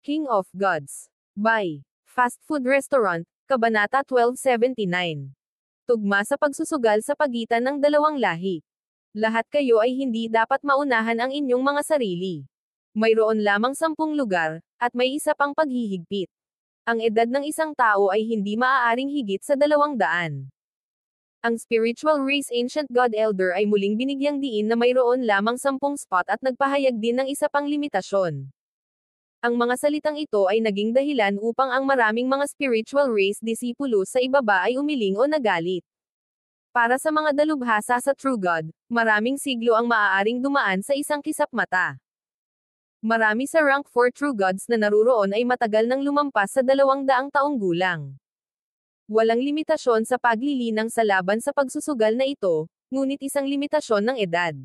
King of Gods. By Fast Food Restaurant, Kabanata 1279. Tugma sa pagsusugal sa pagitan ng dalawang lahi. Lahat kayo ay hindi dapat maunahan ang inyong mga sarili. Mayroon lamang 10 lugar, at may isa pang paghihigpit. Ang edad ng isang tao ay hindi maaaring higit sa 200. Ang spiritual race Ancient God Elder ay muling binigyang diin na mayroon lamang 10 spot at nagpahayag din ng isa pang limitasyon. Ang mga salitang ito ay naging dahilan upang ang maraming mga spiritual race disipulo sa ibaba ay umiling o nagalit. Para sa mga dalubhasa sa True God, maraming siglo ang maaaring dumaan sa isang kisap mata. Marami sa rank 4 True Gods na naruroon ay matagal nang lumampas sa 200 taong gulang. Walang limitasyon sa paglilinang sa laban sa pagsusugal na ito, ngunit isang limitasyon ng edad.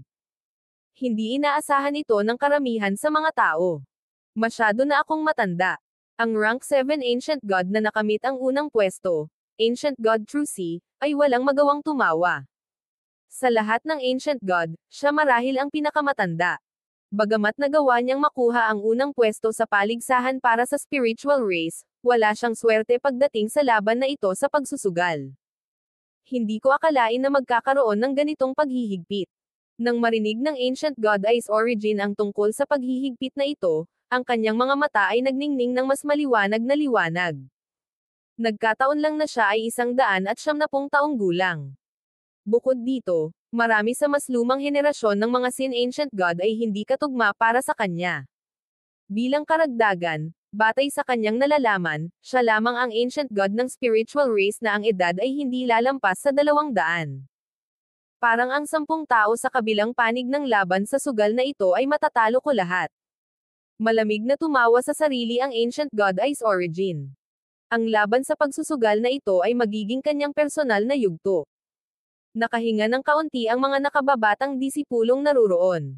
Hindi inaasahan ito ng karamihan sa mga tao. Masyado na akong matanda. Ang rank 7 Ancient God na nakamit ang unang pwesto, Ancient God True C, ay walang magawang tumawa. Sa lahat ng Ancient God, siya marahil ang pinakamatanda. Bagamat nagawa niyang makuha ang unang pwesto sa paligsahan para sa spiritual race, wala siyang swerte pagdating sa laban na ito sa pagsusugal. Hindi ko akalain na magkakaroon ng ganitong paghihigpit. Nang marinig ng Ancient God Ice Origin ang tungkol sa paghihigpit na ito, ang kanyang mga mata ay nagningning ng mas maliwanag na liwanag. Nagkataon lang na siya ay 190 taong gulang. Bukod dito, marami sa mas lumang henerasyon ng mga Sin Ancient God ay hindi katugma para sa kanya. Bilang karagdagan, batay sa kanyang nalalaman, siya lamang ang Ancient God ng spiritual race na ang edad ay hindi lalampas sa 200. Parang ang 10 tao sa kabilang panig ng laban sa sugal na ito ay matatalo ko lahat. Malamig na tumawa sa sarili ang Ancient God Ice Origin. Ang laban sa pagsusugal na ito ay magiging kanyang personal na yugto. Nakahinga ng kaunti ang mga nakababatang disipulong naruroon.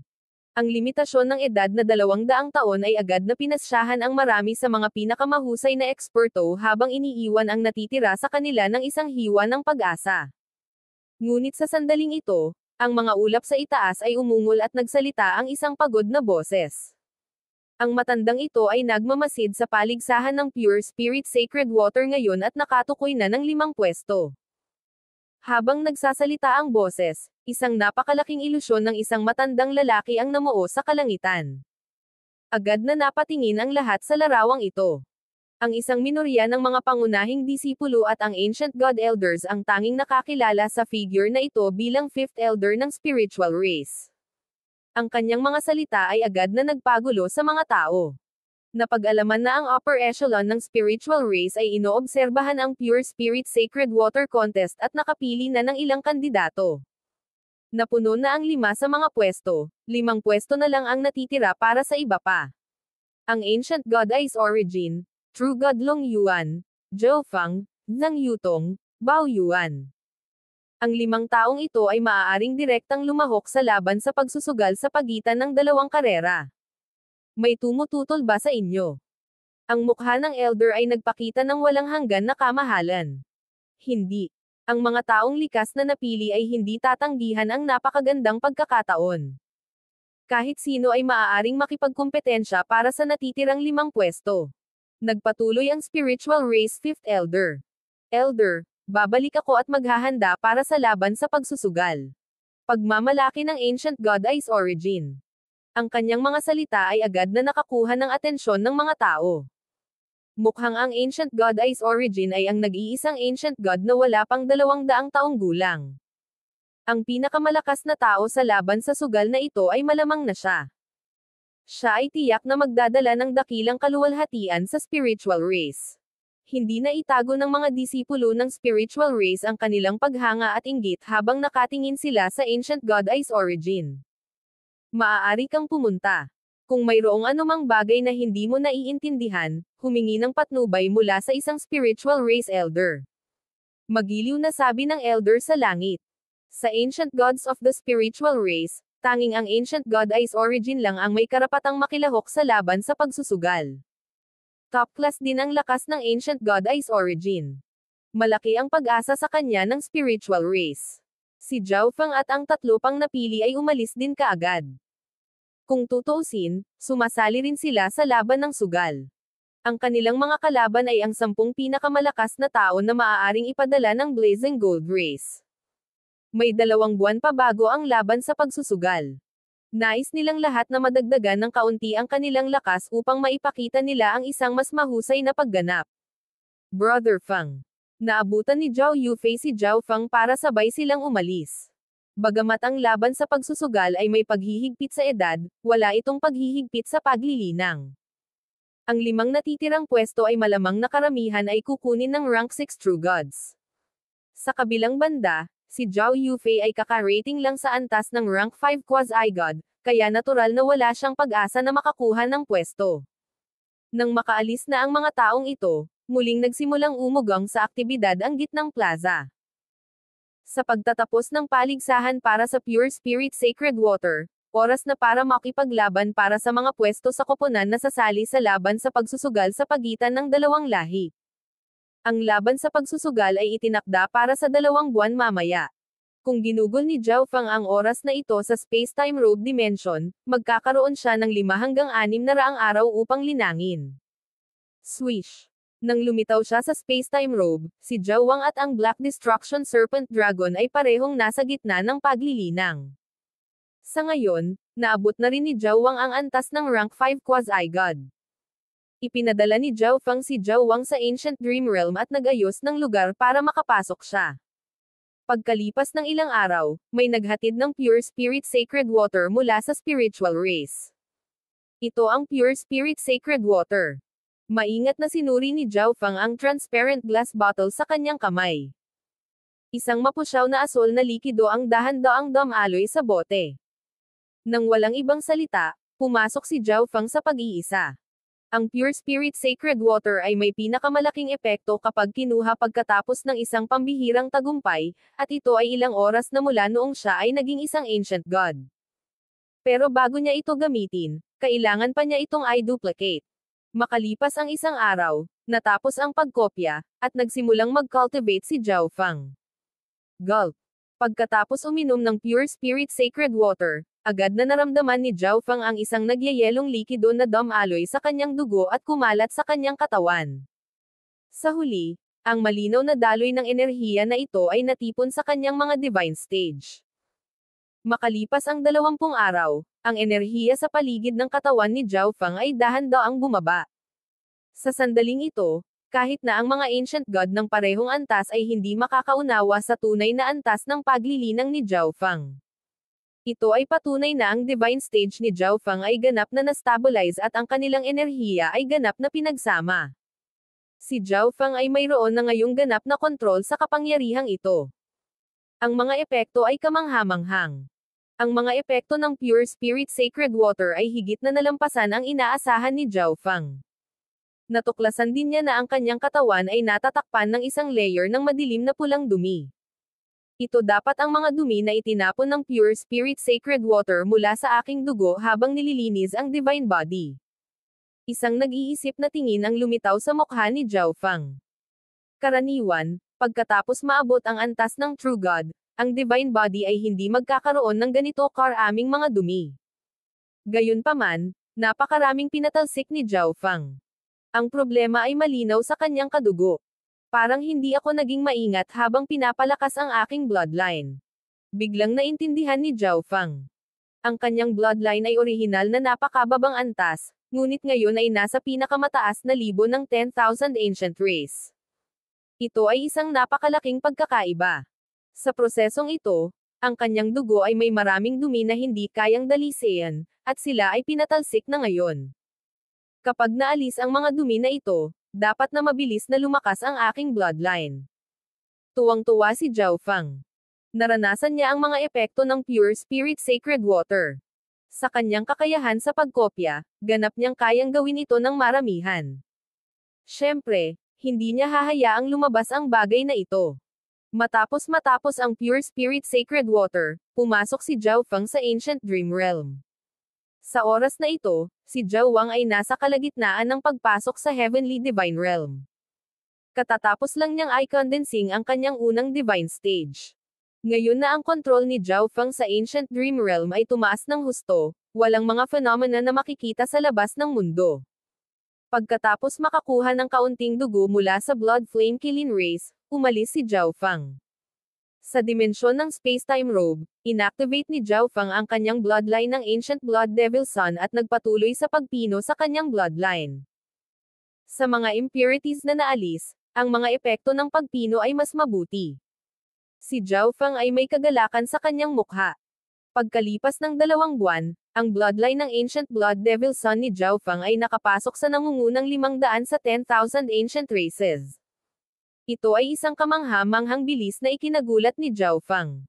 Ang limitasyon ng edad na 200 taon ay agad na pinasyahan ang marami sa mga pinakamahusay na eksperto habang iniiwan ang natitira sa kanila ng isang hiwa ng pag-asa. Ngunit sa sandaling ito, ang mga ulap sa itaas ay umungol at nagsalita ang isang pagod na boses. Ang matandang ito ay nagmamasid sa paligsahan ng Pure Spirit Sacred Water ngayon at nakatukoy na ng 5 pwesto. Habang nagsasalita ang boses, isang napakalaking ilusyon ng isang matandang lalaki ang namuo sa kalangitan. Agad na napatingin ang lahat sa larawang ito. Ang isang minorya ng mga pangunahing disipulo at ang Ancient God Elders ang tanging nakakilala sa figure na ito bilang 5th Elder ng spiritual race. Ang kanyang mga salita ay agad na nagpagulo sa mga tao. Napag-alaman na ang upper echelon ng spiritual race ay inoobserbahan ang Pure Spirit Sacred Water Contest at nakapili na ng ilang kandidato. Napuno na ang 5 sa mga pwesto, 5 pwesto na lang ang natitira para sa iba pa. Ang Ancient God Ice Origin, True God Long Yuan, Zhou Fang, Zhang Yutong, Bao Yuan. Ang 5 taong ito ay maaaring direktang lumahok sa laban sa pagsusugal sa pagitan ng 2 karera. May tumututol ba sa inyo? Ang mukha ng elder ay nagpakita ng walang hanggan na kamahalan. Hindi. Ang mga taong likas na napili ay hindi tatanggihan ang napakagandang pagkakataon. Kahit sino ay maaaring makipagkumpetensya para sa natitirang 5 pwesto. Nagpatuloy ang spiritual race 5th elder. Elder, babalik ako at maghahanda para sa laban sa pagsusugal. Pagmamalaki ng Ancient God Ice Origin. Ang kanyang mga salita ay agad na nakakuha ng atensyon ng mga tao. Mukhang ang Ancient God Ice Origin ay ang nag-iisang Ancient God na wala pang 200 taong gulang. Ang pinakamalakas na tao sa laban sa sugal na ito ay malamang na siya. Siya ay tiyak na magdadala ng dakilang kaluwalhatian sa spiritual race. Hindi na itago ng mga disipulo ng spiritual race ang kanilang paghanga at inggit habang nakatingin sila sa Ancient God Ice Origin. Maaari kang pumunta. Kung mayroong anumang bagay na hindi mo naiintindihan, humingi ng patnubay mula sa isang spiritual race elder. Magiliw na sabi ng elder sa langit. Sa Ancient Gods of the spiritual race, tanging ang Ancient God Ice Origin lang ang may karapatang makilahok sa laban sa pagsusugal. Top class din ang lakas ng Ancient God Ice Origin. Malaki ang pag-asa sa kanya ng spiritual race. Si Zhao Feng at ang 3 pang napili ay umalis din kaagad. Kung tutuusin, sumasali rin sila sa laban ng sugal. Ang kanilang mga kalaban ay ang 10 pinakamalakas na tao na maaaring ipadala ng Blazing Gold Race. May 2 buwan pa bago ang laban sa pagsusugal. Nais nilang lahat na madagdagan ng kaunti ang kanilang lakas upang maipakita nila ang isang mas mahusay na pagganap. Brother Fang. Naabutan ni Zhao Yufei si Zhao Fang para sabay silang umalis. Bagamat ang laban sa pagsusugal ay may paghihigpit sa edad, wala itong paghihigpit sa paglilinang. Ang 5 natitirang pwesto ay malamang na karamihan ay kukunin ng rank 6 True Gods. Sa kabilang banda, si Zhao Yufei ay kaka-rating lang sa antas ng rank 5 Quasi-God, kaya natural na wala siyang pag-asa na makakuha ng pwesto. Nang makaalis na ang mga taong ito, muling nagsimulang umugang sa aktibidad ang gitnang plaza. Sa pagtatapos ng paligsahan para sa Pure Spirit Sacred Water, oras na para makipaglaban para sa mga pwesto sa koponan na sasali sa laban sa pagsusugal sa pagitan ng 2 lahi. Ang laban sa pagsusugal ay itinakda para sa 2 buwan mamaya. Kung ginugol ni Zhao Fang ang oras na ito sa Space-Time Robe Dimension, magkakaroon siya ng 5 hanggang 6 na raang araw upang linangin. Swish! Nang lumitaw siya sa Space-Time Robe, si Zhao Wang at ang Black Destruction Serpent Dragon ay parehong nasa gitna ng paglilinang. Sa ngayon, naabot na rin ni Zhao Wang ang antas ng rank 5 Quasi-God. Ipinadala ni Zhao Fang si Zhao Wang sa Ancient Dream Realm at nag-ayos ng lugar para makapasok siya. Pagkalipas ng ilang araw, may naghatid ng Pure Spirit Sacred Water mula sa spiritual race. Ito ang Pure Spirit Sacred Water. Maingat na sinuri ni Zhao Fang ang transparent glass bottle sa kanyang kamay. Isang mapusyaw na asol na likido ang dahan-daang damaloy sa bote. Nang walang ibang salita, pumasok si Zhao Fang sa pag-iisa. Ang Pure Spirit Sacred Water ay may pinakamalaking epekto kapag kinuha pagkatapos ng isang pambihirang tagumpay, at ito ay ilang oras na mula noong siya ay naging isang Ancient God. Pero bago niya ito gamitin, kailangan pa niya itong i-duplicate. Makalipas ang isang araw, natapos ang pagkopya, at nagsimulang mag-cultivate si Zhao Fang. Gulp. Pagkatapos uminom ng Pure Spirit Sacred Water, agad na naramdaman ni Zhao Fang ang isang nagyayelong likido na damaloy sa kanyang dugo at kumalat sa kanyang katawan. Sa huli, ang malinaw na daloy ng enerhiya na ito ay natipon sa kanyang mga divine stage. Makalipas ang 20 araw, ang enerhiya sa paligid ng katawan ni Zhao Fang ay dahan-daang bumaba. Sa sandaling ito, kahit na ang mga Ancient God ng parehong antas ay hindi makakaunawa sa tunay na antas ng paglilinang ni Zhao Fang. Ito ay patunay na ang divine stage ni Zhao Fang ay ganap na na-stabilize at ang kanilang enerhiya ay ganap na pinagsama. Si Zhao Fang ay mayroon na ngayong ganap na kontrol sa kapangyarihang ito. Ang mga epekto ay kamanghamanghang. Ang mga epekto ng Pure Spirit Sacred Water ay higit na nalampasan ang inaasahan ni Zhao Fang. Natuklasan din niya na ang kanyang katawan ay natatakpan ng isang layer ng madilim na pulang dumi. Ito dapat ang mga dumi na itinapon ng Pure Spirit Sacred Water mula sa aking dugo habang nililinis ang Divine Body. Isang nag-iisip na tingin ang lumitaw sa mukha ni Zhao Fang. Karaniwan, pagkatapos maabot ang antas ng True God, ang Divine Body ay hindi magkakaroon ng ganito karaming mga dumi. Gayunpaman, napakaraming pinatalsik ni Zhao Fang. Ang problema ay malinaw sa kanyang kadugo. Parang hindi ako naging maingat habang pinapalakas ang aking bloodline. Biglang naintindihan ni Zhao Fang. Ang kanyang bloodline ay orihinal na napakababang antas, ngunit ngayon ay nasa pinakamataas na libo ng 10,000 ancient race. Ito ay isang napakalaking pagkakaiba. Sa prosesong ito, ang kanyang dugo ay may maraming dumi na hindi kayang dalisean, at sila ay pinatalsik na ngayon. Kapag naalis ang mga dumi na ito, dapat na mabilis na lumakas ang aking bloodline. Tuwang-tuwa si Zhao Fang. Naranasan niya ang mga epekto ng Pure Spirit Sacred Water. Sa kanyang kakayahan sa pagkopya, ganap niyang kayang gawin ito ng maramihan. Siyempre, hindi niya hahayaang lumabas ang bagay na ito. Matapos ang Pure Spirit Sacred Water, pumasok si Zhao Fang sa Ancient Dream Realm. Sa oras na ito, si Zhao Wang ay nasa kalagitnaan ng pagpasok sa Heavenly Divine Realm. Katatapos lang niyang i-condensing ang kanyang unang divine stage. Ngayon na ang kontrol ni Zhao Fang sa Ancient Dream Realm ay tumaas ng husto, walang mga phenomena na makikita sa labas ng mundo. Pagkatapos makakuha ng kaunting dugo mula sa Blood Flame Killing Race, umalis si Zhao Fang. Sa dimensyon ng space-time robe, inactivate ni Zhao Fang ang kanyang bloodline ng Ancient Blood Devil Sun at nagpatuloy sa pagpino sa kanyang bloodline. Sa mga impurities na naalis, ang mga epekto ng pagpino ay mas mabuti. Si Zhao Fang ay may kagalakan sa kanyang mukha. Pagkalipas ng 2 buwan, ang bloodline ng Ancient Blood Devil Sun ni Zhao Fang ay nakapasok sa nangungunang 500 sa 10,000 ancient races. Ito ay isang kamangha-manghang bilis na ikinagulat ni Zhao Fang.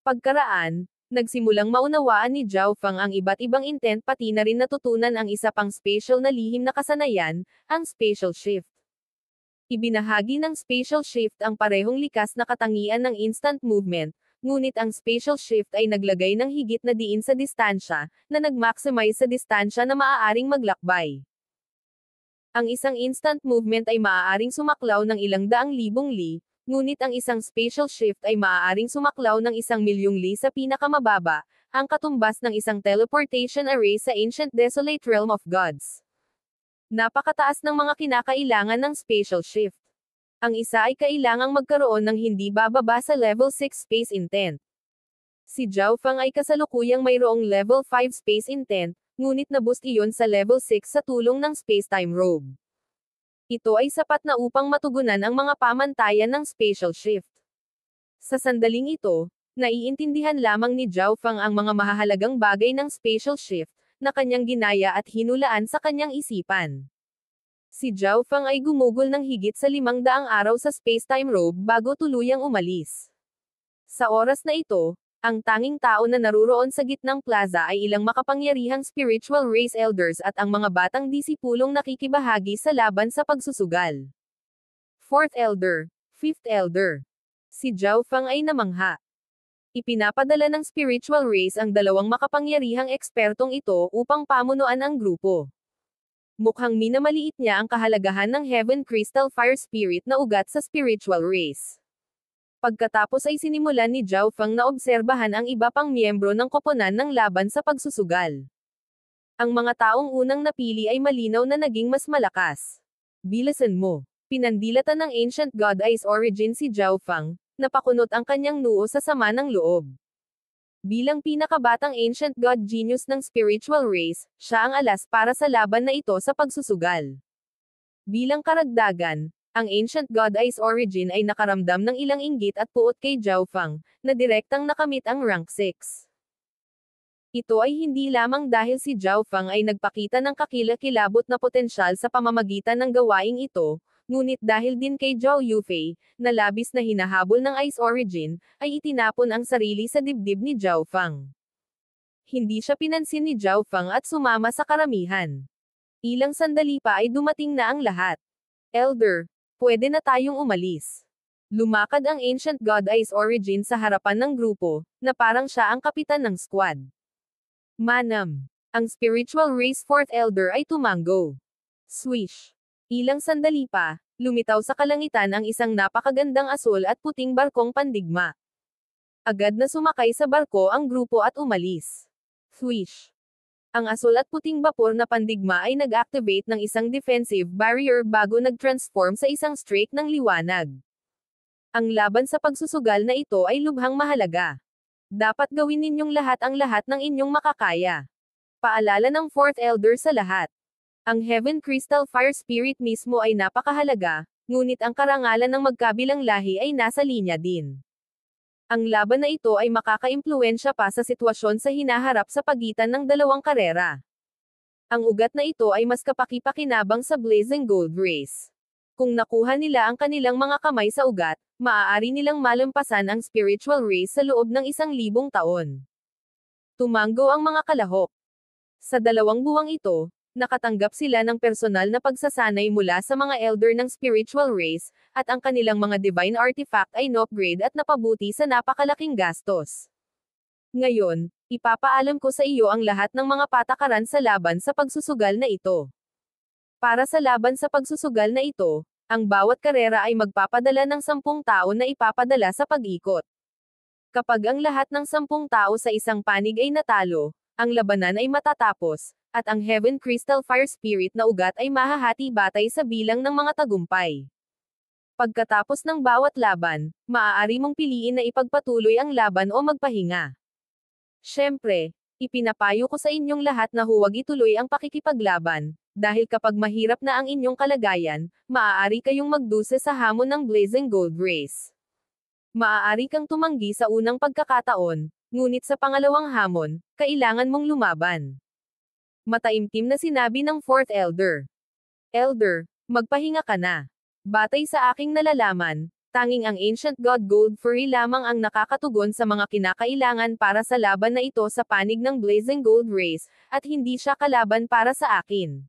Pagkaraan, nagsimulang maunawaan ni Zhao Fang ang iba't ibang intent pati na rin natutunan ang isa pang special na lihim na kasanayan, ang spatial shift. Ibinahagi ng spatial shift ang parehong likas na katangian ng instant movement, ngunit ang spatial shift ay naglagay ng higit na diin sa distansya, na nag-maximize sa distansya na maaaring maglakbay. Ang isang instant movement ay maaaring sumaklaw ng ilang daang libong li, ngunit ang isang spatial shift ay maaaring sumaklaw ng 1,000,000 li sa pinakamababa, ang katumbas ng isang teleportation array sa Ancient Desolate Realm of Gods. Napakataas ng mga kinakailangan ng spatial shift. Ang isa ay kailangang magkaroon ng hindi bababa sa level 6 space intent. Si Zhao Fang ay kasalukuyang mayroong level 5 space intent, ngunit na-boost iyon sa level 6 sa tulong ng space-time robe. Ito ay sapat na upang matugunan ang mga pamantayan ng spatial shift. Sa sandaling ito, naiintindihan lamang ni Zhao Fang ang mga mahahalagang bagay ng spatial shift, na kanyang ginaya at hinulaan sa kanyang isipan. Si Zhao Fang ay gumugol ng higit sa 500 araw sa space-time robe bago tuluyang umalis. Sa oras na ito, ang tanging tao na naruroon sa gitnang plaza ay ilang makapangyarihang spiritual race elders at ang mga batang disipulong nakikibahagi sa laban sa pagsusugal. 4th Elder, 5th Elder. Si Zhao Fang ay namangha. Ipinapadala ng spiritual race ang 2 makapangyarihang ekspertong ito upang pamunuan ang grupo. Mukhang minamaliit niya ang kahalagahan ng Heaven Crystal Fire Spirit na ugat sa spiritual race. Pagkatapos ay sinimulan ni Zhao Fang na obserbahan ang iba pang miyembro ng koponan ng laban sa pagsusugal. Ang mga taong unang napili ay malinaw na naging mas malakas. Bilisan mo. Pinandilatan ng Ancient God Eyes Origin si Zhao Fang, napakunot ang kanyang noo sa sama ng loob. Bilang pinakabatang Ancient God Genius ng spiritual race, siya ang alas para sa laban na ito sa pagsusugal. Bilang karagdagan, ang Ancient God Eyes Origin ay nakaramdam ng ilang inggit at puot kay Zhao Fang, na direktang nakamit ang rank 6. Ito ay hindi lamang dahil si Zhao Fang ay nagpakita ng kakilakilabot na potensyal sa pamamagitan ng gawaing ito, ngunit dahil din kay Zhao Yufei, na labis na hinahabol ng Ice Origin, ay itinapon ang sarili sa dibdib ni Zhao Fang. Hindi siya pinansin ni Zhao Fang at sumama sa karamihan. Ilang sandali pa ay dumating na ang lahat. Elder, pwede na tayong umalis. Lumakad ang Ancient God Ice Origin sa harapan ng grupo, na parang siya ang kapitan ng squad. Manam. Ang spiritual race 4th Elder ay tumango. Swish. Ilang sandali pa, lumitaw sa kalangitan ang isang napakagandang asul at puting barkong pandigma. Agad na sumakay sa barko ang grupo at umalis. Swish. Ang asul at puting bapor na pandigma ay nag-activate ng isang defensive barrier bago nag-transform sa isang streak ng liwanag. Ang laban sa pagsusugal na ito ay lubhang mahalaga. Dapat gawin ninyong lahat ang lahat ng inyong makakaya. Paalala ng 4th Elder sa lahat. Ang Heaven Crystal Fire Spirit mismo ay napakahalaga, ngunit ang karangalan ng magkabilang lahi ay nasa linya din. Ang laban na ito ay makakaimpluwensya pa sa sitwasyon sa hinaharap sa pagitan ng 2 karera. Ang ugat na ito ay mas kapaki-pakinabang sa Blazing Gold Race. Kung nakuha nila ang kanilang mga kamay sa ugat, maaari nilang malampasan ang spiritual race sa loob ng 1,000 taon. Tumango ang mga kalahok. Sa 2 buwang ito, nakatanggap sila ng personal na pagsasanay mula sa mga elder ng spiritual race, at ang kanilang mga divine artifact ay no-upgrade at napabuti sa napakalaking gastos. Ngayon, ipapaalam ko sa iyo ang lahat ng mga patakaran sa laban sa pagsusugal na ito. Para sa laban sa pagsusugal na ito, ang bawat karera ay magpapadala ng 10 tao na ipapadala sa pag-ikot. Kapag ang lahat ng 10 tao sa isang panig ay natalo, ang labanan ay matatapos, at ang Heaven Crystal Fire Spirit na ugat ay mahahati batay sa bilang ng mga tagumpay. Pagkatapos ng bawat laban, maaari mong piliin na ipagpatuloy ang laban o magpahinga. Siyempre, ipinapayo ko sa inyong lahat na huwag ituloy ang pakikipaglaban, dahil kapag mahirap na ang inyong kalagayan, maaari kayong magdusa sa hamon ng Blazing Gold Race. Maaari kang tumanggi sa unang pagkakataon, ngunit sa pangalawang hamon, kailangan mong lumaban. Mataimtim na sinabi ng Fourth Elder. Elder, magpahinga ka na. Batay sa aking nalalaman, tanging ang Ancient God Gold Fury lamang ang nakakatugon sa mga kinakailangan para sa laban na ito sa panig ng Blazing Gold Race, at hindi siya kalaban para sa akin.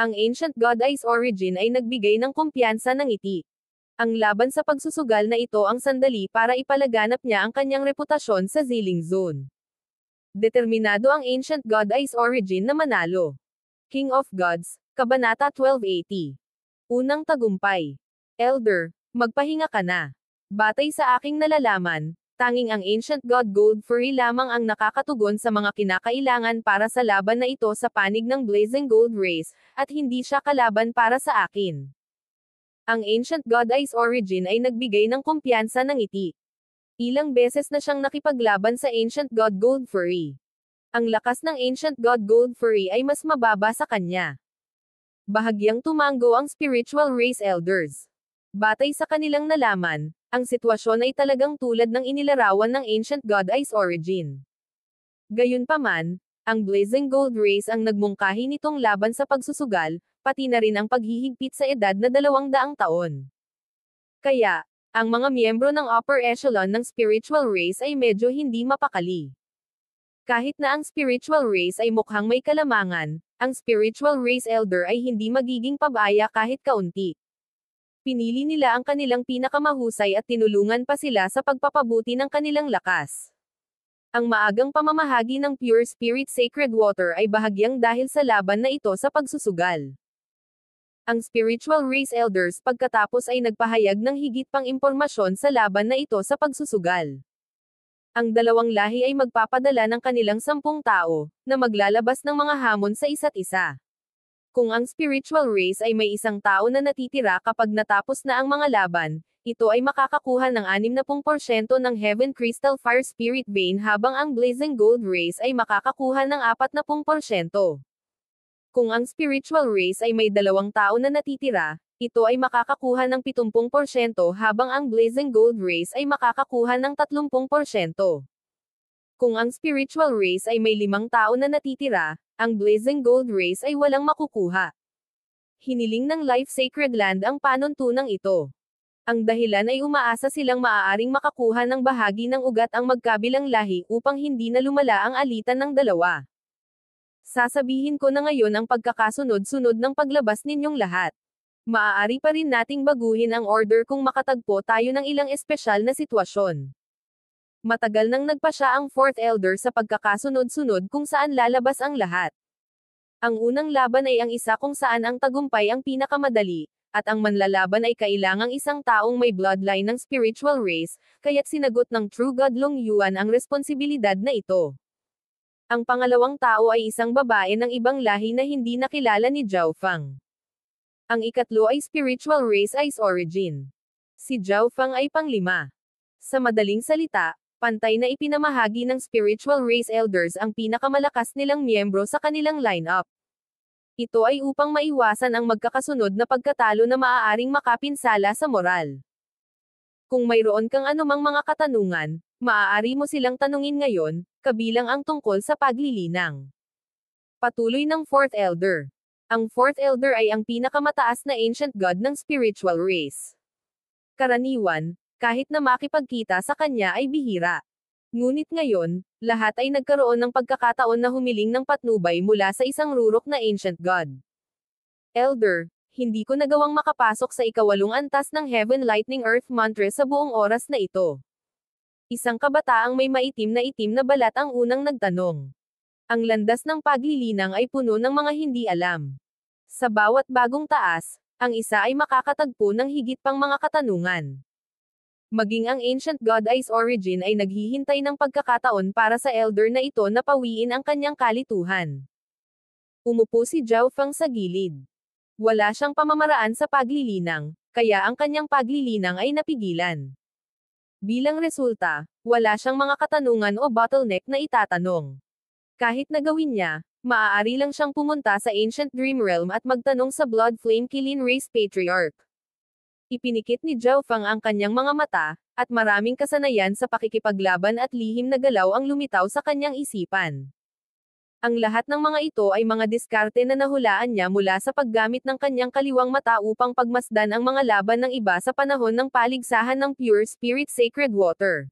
Ang Ancient God Ice Origin ay nagbigay ng kumpiyansa ng ngiti. Ang laban sa pagsusugal na ito ang sandali para ipalaganap niya ang kanyang reputasyon sa Zilling Zone. Determinado ang Ancient God Ice Origin na manalo. King of Gods, Kabanata 1280. Unang tagumpay. Elder, magpahinga ka na. Batay sa aking nalalaman, tanging ang Ancient God Gold Fury lamang ang nakakatugon sa mga kinakailangan para sa laban na ito sa panig ng Blazing Gold Race, at hindi siya kalaban para sa akin. Ang Ancient God Ice Origin ay nagbigay ng kumpiyansa ng ngiti. Ilang beses na siyang nakipaglaban sa Ancient God Gold Fury. Ang lakas ng Ancient God Gold Fury ay mas mababa sa kanya. Bahagyang tumango ang Spiritual Race Elders. Batay sa kanilang nalaman, ang sitwasyon ay talagang tulad ng inilarawan ng Ancient God Ice Origin. Gayunpaman, ang Blazing Gold Race ang nagmungkahi nitong laban sa pagsusugal, pati na rin ang paghihigpit sa edad na 200 taon. Kaya, ang mga miyembro ng upper echelon ng Spiritual Race ay medyo hindi mapakali. Kahit na ang Spiritual Race ay mukhang may kalamangan, ang Spiritual Race Elder ay hindi magiging pabaya kahit kaunti. Pinili nila ang kanilang pinakamahusay at tinulungan pa sila sa pagpapabuti ng kanilang lakas. Ang maagang pamamahagi ng Pure Spirit Sacred Water ay bahagyang dahil sa laban na ito sa pagsusugal. Ang Spiritual Race Elders pagkatapos ay nagpahayag ng higit pang impormasyon sa laban na ito sa pagsusugal. Ang dalawang lahi ay magpapadala ng kanilang 10 tao, na maglalabas ng mga hamon sa isa't isa. Kung ang Spiritual Race ay may 1 tao na natitira kapag natapos na ang mga laban, ito ay makakakuha ng 60% ng Heaven Crystal Fire Spirit Vein habang ang Blazing Gold Race ay makakakuha ng 40%. Kung ang Spiritual Race ay may 2 tao na natitira, ito ay makakakuha ng 70% habang ang Blazing Gold Race ay makakakuha ng 30%. Kung ang Spiritual Race ay may 5 tao na natitira, ang Blazing Gold Race ay walang makukuha. Hiniling ng Life Sacred Land ang panuntunang ito. Ang dahilan ay umaasa silang maaaring makakuha ng bahagi ng ugat ang magkabilang lahi upang hindi na lumala ang alitan ng dalawa. Sasabihin ko na ngayon ang pagkakasunod-sunod ng paglabas ninyong lahat. Maaari pa rin nating baguhin ang order kung makatagpo tayo ng ilang espesyal na sitwasyon. Matagal nang nagpasya ang Fourth Elder sa pagkakasunod-sunod kung saan lalabas ang lahat. Ang unang laban ay ang isa kung saan ang tagumpay ang pinakamadali, at ang manlalaban ay kailangang 1 taong may bloodline ng Spiritual Race, kaya't sinagot ng True God Long Yuan ang responsibilidad na ito. Ang pangalawang tao ay isang babae ng ibang lahi na hindi nakilala ni Zhao Fang. Ang ikatlo ay Spiritual Race Ice Origin. Si Zhao Fang ay panglima. Sa madaling salita, pantay na ipinamahagi ng Spiritual Race Elders ang pinakamalakas nilang miyembro sa kanilang lineup. Ito ay upang maiwasan ang magkakasunod na pagkatalo na maaaring makapinsala sa moral. Kung mayroon kang anumang mga katanungan, maaari mo silang tanungin ngayon, kabilang ang tungkol sa paglilinang. Patuloy ng Fourth Elder. Ang Fourth Elder ay ang pinakamataas na Ancient God ng Spiritual Race. Karaniwan, kahit na makipagkita sa kanya ay bihira. Ngunit ngayon, lahat ay nagkaroon ng pagkakataon na humiling ng patnubay mula sa isang rurok na Ancient God. Elder, hindi ko nagawang makapasok sa ika-8 antas ng Heaven Lightning Earth Mantra sa buong oras na ito. Isang kabataang may maitim na balat ang unang nagtanong. Ang landas ng paglilinang ay puno ng mga hindi alam. Sa bawat bagong taas, ang isa ay makakatagpo ng higit pang mga katanungan. Maging ang Ancient God Ice Origin ay naghihintay ng pagkakataon para sa Elder na ito na pawiin ang kanyang kalituhan. Umupo si Zhao Feng sa gilid. Wala siyang pamamaraan sa paglilinang, kaya ang kanyang paglilinang ay napigilan. Bilang resulta, wala siyang mga katanungan o bottleneck na itatanong. Kahit na gawin niya, maaari lang siyang pumunta sa Ancient Dream Realm at magtanong sa Blood Flame Kilin Race Patriarch. Ipinikit ni Zhao Feng ang kanyang mga mata, at maraming kasanayan sa pakikipaglaban at lihim na galaw ang lumitaw sa kanyang isipan. Ang lahat ng mga ito ay mga diskarte na nahulaan niya mula sa paggamit ng kanyang kaliwang mata upang pagmasdan ang mga laban ng iba sa panahon ng paligsahan ng Pure Spirit Sacred Water.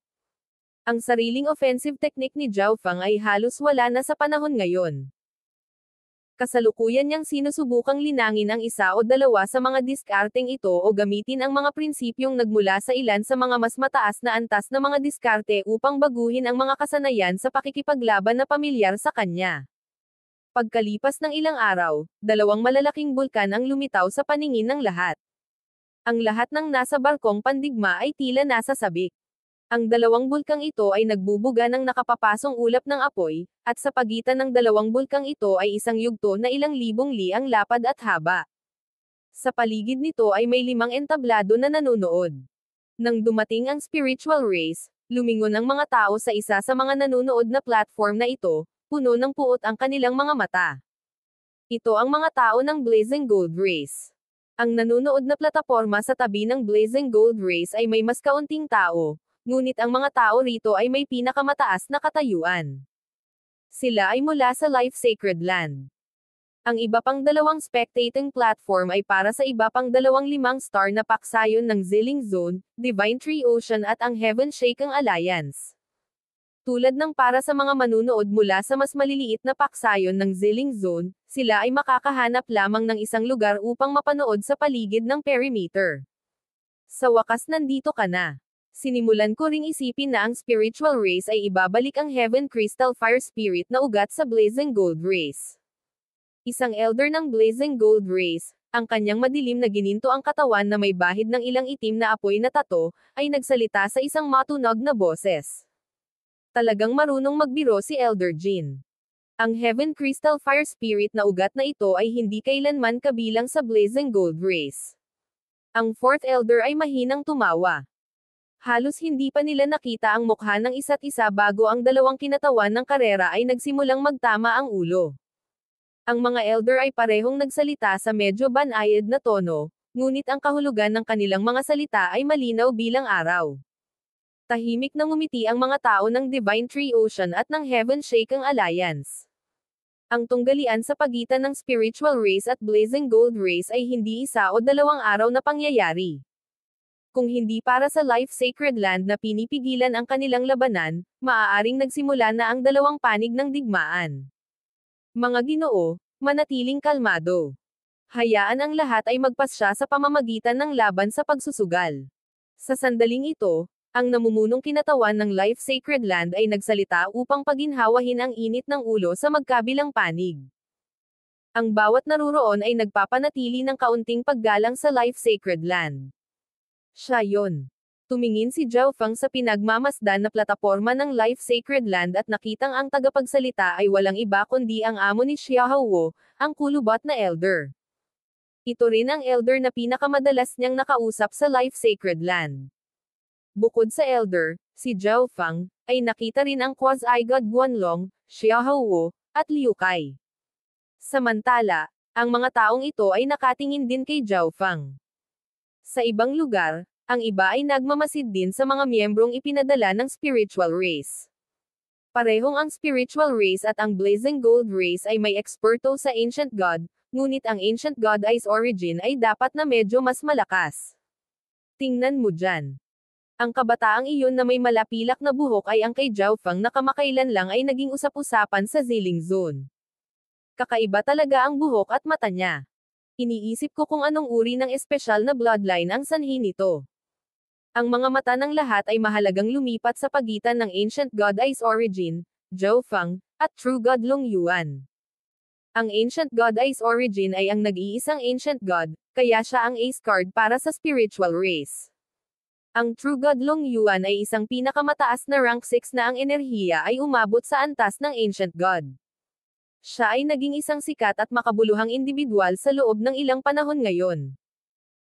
Ang sariling offensive technique ni Zhao Feng ay halos wala na sa panahon ngayon. Kasalukuyan niyang sinusubukang linangin ang isa o dalawa sa mga diskarteng ito o gamitin ang mga prinsipyong nagmula sa ilan sa mga mas mataas na antas na mga diskarte upang baguhin ang mga kasanayan sa pakikipaglaban na pamilyar sa kanya. Pagkalipas ng ilang araw, dalawang malalaking bulkan ang lumitaw sa paningin ng lahat. Ang lahat ng nasa barkong pandigma ay tila nasa sabik. Ang dalawang bulkang ito ay nagbubuga ng nakapapasong ulap ng apoy, at sa pagitan ng dalawang bulkang ito ay isang yugto na ilang libong li ang lapad at haba. Sa paligid nito ay may 5 entablado na nanonood. Nang dumating ang spiritual race, lumingon ang mga tao sa isa sa mga nanonood na platform na ito, puno ng puot ang kanilang mga mata. Ito ang mga tao ng Blazing Gold Race. Ang nanonood na plataporma sa tabi ng Blazing Gold Race ay may mas kaunting tao, ngunit ang mga tao rito ay may pinakamataas na katayuan. Sila ay mula sa Life Sacred Land. Ang iba pang dalawang spectating platform ay para sa iba pang 5-star na paksayon ng Zilling Zone, Divine Tree Ocean at ang Heaven Shaking Alliance. Tulad ng para sa mga manunood mula sa mas maliliit na paksayon ng Zilling Zone, sila ay makakahanap lamang ng isang lugar upang mapanood sa paligid ng perimeter. Sa wakas nandito ka na. Sinimulan ko ring isipin na ang spiritual race ay ibabalik ang Heaven Crystal Fire Spirit na ugat sa Blazing Gold Race. Isang elder ng Blazing Gold Race, ang kanyang madilim na gininto ang katawan na may bahid ng ilang itim na apoy na tato, ay nagsalita sa isang matunog na boses. Talagang marunong magbiro si Elder Jin. Ang Heaven Crystal Fire Spirit na ugat na ito ay hindi kailanman kabilang sa Blazing Gold Race. Ang fourth elder ay mahinang tumawa. Halos hindi pa nila nakita ang mukha ng isa't isa bago ang dalawang kinatawan ng karera ay nagsimulang magtama ang ulo. Ang mga elder ay parehong nagsalita sa medyo banayad na tono, ngunit ang kahulugan ng kanilang mga salita ay malinaw bilang araw. Tahimik na ngumiti ang mga tao ng Divine Tree Ocean at ng Heaven Shaking Alliance. Ang tunggalian sa pagitan ng Spiritual Race at Blazing Gold Race ay hindi 1 o 2 araw na pangyayari. Kung hindi para sa Life Sacred Land na pinipigilan ang kanilang labanan, maaaring nagsimula na ang dalawang panig ng digmaan. Mga Ginoo, manatiling kalmado. Hayaan ang lahat ay magpasya sa pamamagitan ng laban sa pagsusugal. Sa sandaling ito, ang namumunong kinatawan ng Life Sacred Land ay nagsalita upang paginhawahin ang init ng ulo sa magkabilang panig. Ang bawat naruroon ay nagpapanatili ng kaunting paggalang sa Life Sacred Land. Siya yon. Tumingin si Zhao Feng sa pinagmamasdan na plataporma ng Life Sacred Land at nakitang ang tagapagsalita ay walang iba kundi ang amo ni Xiaohuo, ang kulubot na elder. Ito rin ang elder na pinakamadalas niyang nakausap sa Life Sacred Land. Bukod sa elder, si Zhao Feng, ay nakita rin ang quasi-god Guanlong, Xiaohuo, at Liu Kai. Samantala, ang mga taong ito ay nakatingin din kay Zhao Feng. Sa ibang lugar, ang iba ay nagmamasid din sa mga miyembrong ipinadala ng spiritual race. Parehong ang spiritual race at ang Blazing Gold Race ay may eksperto sa Ancient God, ngunit ang Ancient God Ice Origin ay dapat na medyo mas malakas. Tingnan mo dyan. Ang kabataang iyon na may malapilak na buhok ay ang kay Zhao Feng na kamakailan lang ay naging usap-usapan sa Zilling Zone. Kakaiba talaga ang buhok at mata niya. Iniisip ko kung anong uri ng espesyal na bloodline ang sanhi nito. Ang mga mata ng lahat ay mahalagang lumipat sa pagitan ng Ancient God Ice Origin, Zhao Feng, at True God Long Yuan. Ang Ancient God Ice Origin ay ang nag-iisang Ancient God, kaya siya ang ace card para sa spiritual race. Ang True God Long Yuan ay isang pinakamataas na rank 6 na ang enerhiya ay umabot sa antas ng Ancient God. Siya ay naging isang sikat at makabuluhang individual sa loob ng ilang panahon ngayon.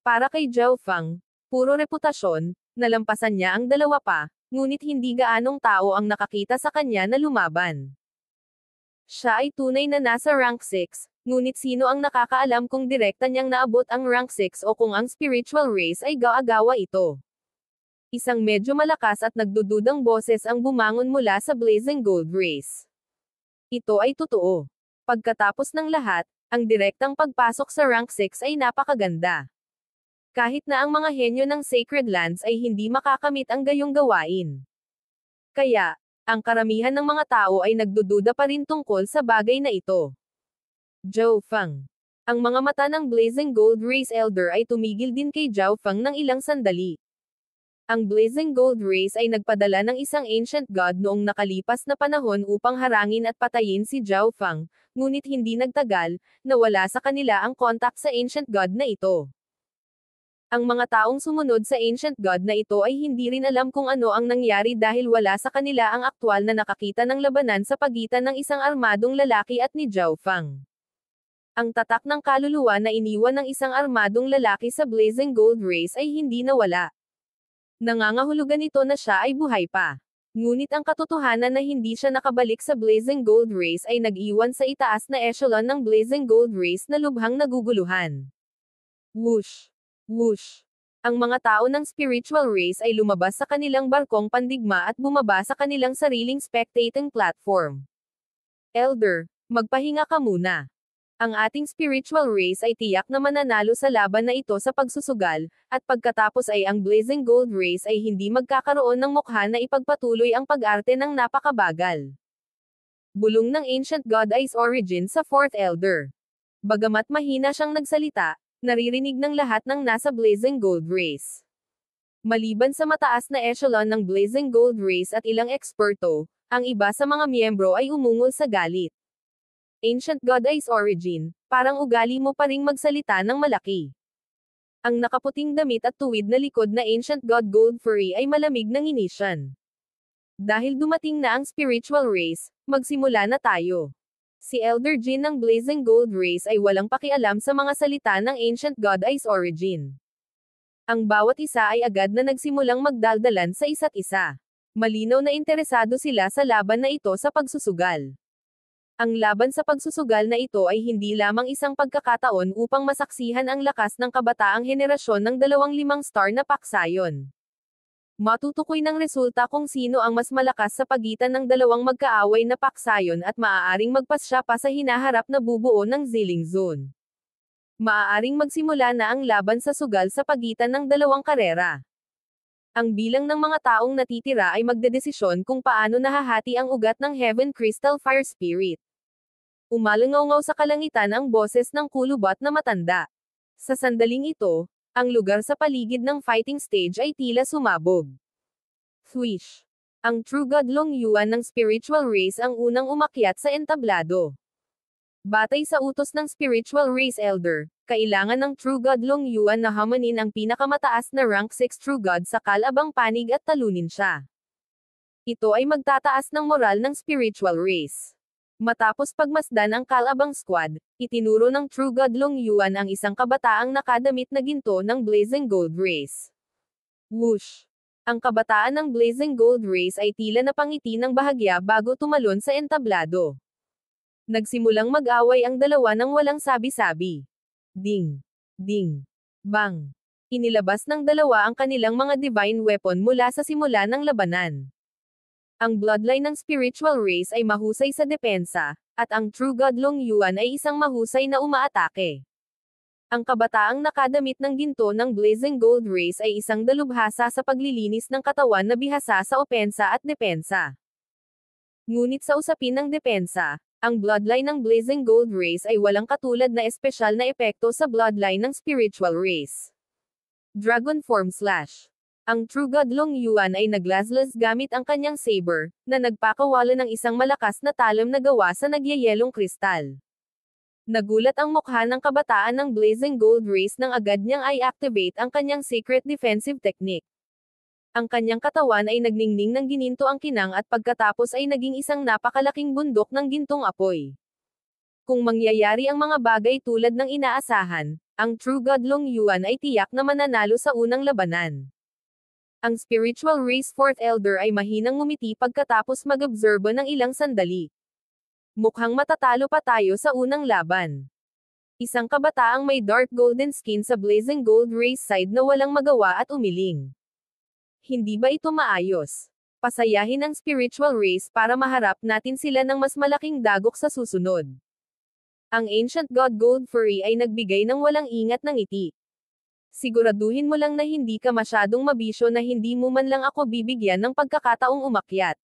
Para kay Zhao Feng, puro reputasyon, nalampasan niya ang dalawa pa, ngunit hindi gaanong tao ang nakakita sa kanya na lumaban. Siya ay tunay na nasa rank 6, ngunit sino ang nakakaalam kung direkta niyang naabot ang rank 6 o kung ang spiritual race ay gaagawa ito. Isang medyo malakas at nagdududang boses ang bumangon mula sa Blazing Gold Race. Ito ay totoo. Pagkatapos ng lahat, ang direktang pagpasok sa rank 6 ay napakaganda. Kahit na ang mga henyo ng Sacred Lands ay hindi makakamit ang gayong gawain. Kaya, ang karamihan ng mga tao ay nagdududa pa rin tungkol sa bagay na ito. Zhao Feng. Ang mga mata ng Blazing Gold Race Elder ay tumigil din kay Zhao Feng ng ilang sandali. Ang Blazing Gold Race ay nagpadala ng isang ancient god noong nakalipas na panahon upang harangin at patayin si Zhao Feng, ngunit hindi nagtagal, nawala sa kanila ang kontak sa ancient god na ito. Ang mga taong sumunod sa ancient god na ito ay hindi rin alam kung ano ang nangyari dahil wala sa kanila ang aktwal na nakakita ng labanan sa pagitan ng isang armadong lalaki at ni Zhao Feng. Ang tatak ng kaluluwa na iniwan ng isang armadong lalaki sa Blazing Gold Race ay hindi nawala. Nangangahulugan ito na siya ay buhay pa. Ngunit ang katotohanan na hindi siya nakabalik sa Blazing Gold Race ay nag-iwan sa itaas na echelon ng Blazing Gold Race na lubhang naguguluhan. Whoosh! Whoosh! Ang mga tao ng spiritual race ay lumabas sa kanilang barkong pandigma at bumaba sa kanilang sariling spectating platform. Elder, magpahinga ka muna. Ang ating spiritual race ay tiyak na mananalo sa laban na ito sa pagsusugal, at pagkatapos ay ang Blazing Gold Race ay hindi magkakaroon ng mukha na ipagpatuloy ang pag-arte ng napakabagal. Bulong ng Ancient God Ice Origin sa 4th Elder. Bagamat mahina siyang nagsalita, naririnig ng lahat ng nasa Blazing Gold Race. Maliban sa mataas na echelon ng Blazing Gold Race at ilang eksperto, ang iba sa mga miyembro ay umungol sa galit. Ancient God Ice Origin, parang ugali mo pa ring magsalita ng malaki. Ang nakaputing damit at tuwid na likod na Ancient God Gold Furry ay malamig ng inisyan. Dahil dumating na ang spiritual race, magsimula na tayo. Si Elder Jin ng Blazing Gold Race ay walang pakialam sa mga salita ng Ancient God Ice Origin. Ang bawat isa ay agad na nagsimulang magdaldalan sa isa't isa. Malinaw na interesado sila sa laban na ito sa pagsusugal. Ang laban sa pagsusugal na ito ay hindi lamang isang pagkakataon upang masaksihan ang lakas ng kabataang henerasyon ng 25-star na paksayon. Matutukoy ng resulta kung sino ang mas malakas sa pagitan ng dalawang magkaaway na paksayon at maaaring magpasya pa sa hinaharap na bubuo ng Zilling Zone. Maaaring magsimula na ang laban sa sugal sa pagitan ng dalawang karera. Ang bilang ng mga taong natitira ay magdedesisyon kung paano nahahati ang ugat ng Heaven Crystal Fire Spirit. Umalangaw-ngaw sa kalangitan ang boses ng kulubot na matanda. Sa sandaling ito, ang lugar sa paligid ng fighting stage ay tila sumabog. Thwish! Ang True God Long Yuan ng spiritual race ang unang umakyat sa entablado. Batay sa utos ng spiritual race elder, kailangan ng True God Long Yuan na hamanin ang pinakamataas na rank 6 True God sa kalabang panig at talunin siya. Ito ay magtataas ng moral ng spiritual race. Matapos pagmasdan ang kalabang squad, itinuro ng True God Long Yuan ang isang kabataang nakadamit na ginto ng Blazing Gold Race. Whoosh! Ang kabataan ng Blazing Gold Race ay tila napangiti ng bahagya bago tumalon sa entablado. Nagsimulang mag-away ang dalawa nang walang sabi-sabi. Ding! Ding! Bang! Inilabas ng dalawa ang kanilang mga divine weapon mula sa simula ng labanan. Ang bloodline ng spiritual race ay mahusay sa depensa, at ang True God Long Yuan ay isang mahusay na umaatake. Ang kabataang nakadamit ng ginto ng Blazing Gold Race ay isang dalubhasa sa paglilinis ng katawan na bihasa sa opensa at depensa. Ngunit sa usapin ng depensa, ang bloodline ng Blazing Gold Race ay walang katulad na espesyal na epekto sa bloodline ng spiritual race. Dragon Form Slash. Ang True God Long Yuan ay naglaslas gamit ang kanyang saber, na nagpakawala ng isang malakas na talam na gawa sa nagyayelong kristal. Nagulat ang mukha ng kabataan ng Blazing Gold Race nang agad niyang i-activate ang kanyang secret defensive technique. Ang kanyang katawan ay nagningning ng gininto ang kinang at pagkatapos ay naging isang napakalaking bundok ng gintong apoy. Kung mangyayari ang mga bagay tulad ng inaasahan, ang True God Long Yuan ay tiyak na mananalo sa unang labanan. Ang Spiritual Race Fourth Elder ay mahinang ngumiti pagkatapos mag-obserbo ng ilang sandali. Mukhang matatalo pa tayo sa unang laban. Isang kabataang may dark golden skin sa blazing gold race side na walang magawa at umiling. Hindi ba ito maayos? Pasayahin ang spiritual race para maharap natin sila ng mas malaking dagok sa susunod. Ang Ancient God Gold Furry ay nagbigay ng walang ingat ng ngiti. Siguraduhin mo lang na hindi ka masyadong mabisyo na hindi mo man lang ako bibigyan ng pagkakataong umakyat.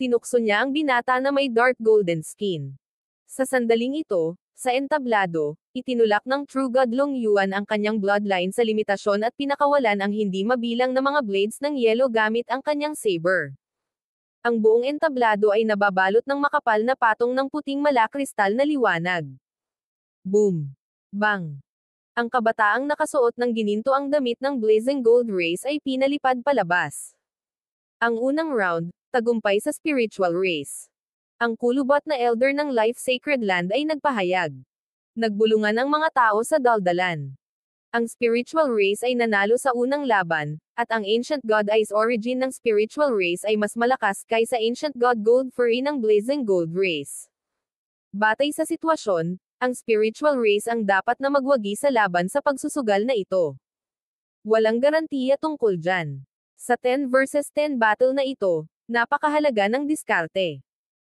Tinukso niya ang binata na may dark golden skin. Sa sandaling ito, sa entablado, itinulak ng True God Long Yuan ang kanyang bloodline sa limitasyon at pinakawalan ang hindi mabilang na mga blades ng yelo gamit ang kanyang saber. Ang buong entablado ay nababalot ng makapal na patong ng puting malakristal na liwanag. Boom! Bang! Ang kabataang nakasuot ng ginintoang damit ng blazing gold race ay pinalipad palabas. Ang unang round, tagumpay sa spiritual race. Ang kulubot na elder ng Life Sacred Land ay nagpahayag. Nagbulungan ang mga tao sa daldalan. Ang spiritual race ay nanalo sa unang laban, at ang Ancient God Eyes origin ng spiritual race ay mas malakas kaysa Ancient God Gold Furry ng blazing gold race. Batay sa sitwasyon, ang spiritual race ang dapat na magwagi sa laban sa pagsusugal na ito. Walang garantiya tungkol dyan. Sa 10 versus 10 battle na ito, napakahalaga ng diskarte.